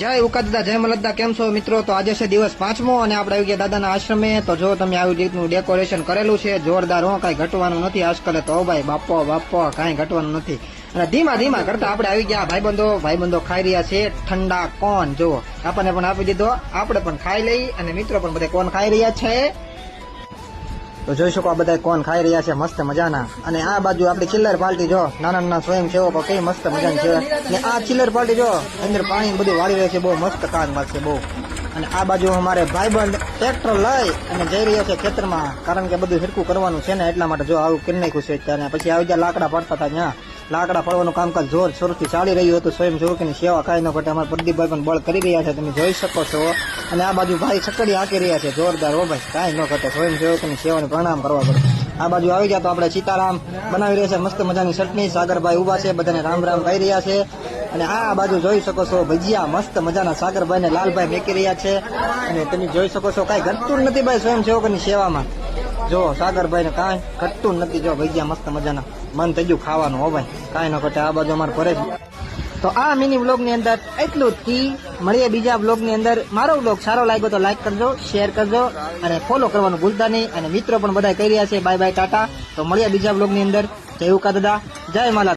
જય ઉકા દાદા, જય મલદા. કેમ છો મિત્રો? તો આજે છે દિવસ 5મો અને આપણે આવી ગયા દાદાના આશ્રમે. તો જો તમે આવી રીતનું ડેકોરેશન કરેલું છે, જોરદાર. કઈ ઘટવાનું નથી આજકાલ તો ભાઈ. બાપો બાપો કઈ ઘટવાનું નથી. અને ધીમા ધીમા કરતા આપણે આવી ગયા. ભાઈબંધો ખાઈ રહ્યા છે ઠંડા કોન. જો આપણને પણ આપી દીધો, આપણે પણ ખાઈ લઈ અને મિત્રો પણ બધા કોન ખાઈ રહ્યા છે. તો જોઈ શકો આ બધા કોન ખાઈ રહ્યા છે મસ્ત મજાના. અને આ બાજુ આપણી ચિલ્લર પાર્ટી જો નાના નાના સ્વયંસેવકો કઈ મસ્ત મજાની છે. અને આ ચિલ્લર પાર્ટી જો અંદર પાણી બધું વાળી રહે છે, બહુ મસ્ત કામ છે બહુ. અને આ બાજુ અમારે ભાઈબંધ ટ્રેક્ટર લઈ અને જઈ રહ્યા છે ખેતરમાં, કારણ કે બધું હિરકું કરવાનું છે ને એટલા માટે જો આવું કરી નાખ્યું છે. ત્યારે પછી આવી ગયા લાકડા પડતા હતા, ત્યાં લાકડા પડવાનું કામકાજ જોર શોરથી ચાલી રહ્યું હતું. સ્વયંસેવકની સેવા કાંઈ ન ઘટે. અમારા પ્રદીપભાઈ પણ બળ કરી રહ્યા છે, તમે જોઈ શકો છો. અને આ બાજુ ભાઈ સકડી હાંકી રહ્યા છે જોરદાર. હો ભાઈ કાંઈ ન ઘટે. સ્વયંસેવકની સેવાને પ્રણામ કરવા પડે. આ બાજુ આવી ગયા તો આપણે સીતારામ બનાવી રહ્યા છે મસ્ત મજાની ચટણી. સાગરભાઈ ઉભા છે, બધાને રામ રામ કહી રહ્યા છે. અને આ બાજુ જોઈ શકો છો ભજીયા મસ્ત મજાના સાગરભાઈ ને લાલભાઈ મેકી રહ્યા છે. અને તમે જોઈ શકો છો કાંઈ ઘટતું નથી ભાઈ સ્વયંસેવકોની સેવામાં. જો સાગરભાઈ ને કાંઈ ઘટતું નથી. જો ભજીયા મસ્ત મજાના, મન થઈ ગયું ખાવાનું. હો ભાઈ કાંઈ ન ઘટે. આ બાજુ અમારે ફરે છે. તો આ મિની વ્લોગ ની અંદર એટલું જ. મળીએ બીજા વ્લોગ ની અંદર. મારો વ્લોગ સારો લાગ્યો તો લાઈક કરજો, શેર કરજો અને ફોલો કરવાનું ભૂલતા નહીં. અને મિત્રો પણ બધા કહી રહ્યા છે બાય બાય ટાટા. તો મળીએ બીજા વ્લોગ ની અંદર. જય ઉકા દાદા, જય માલા.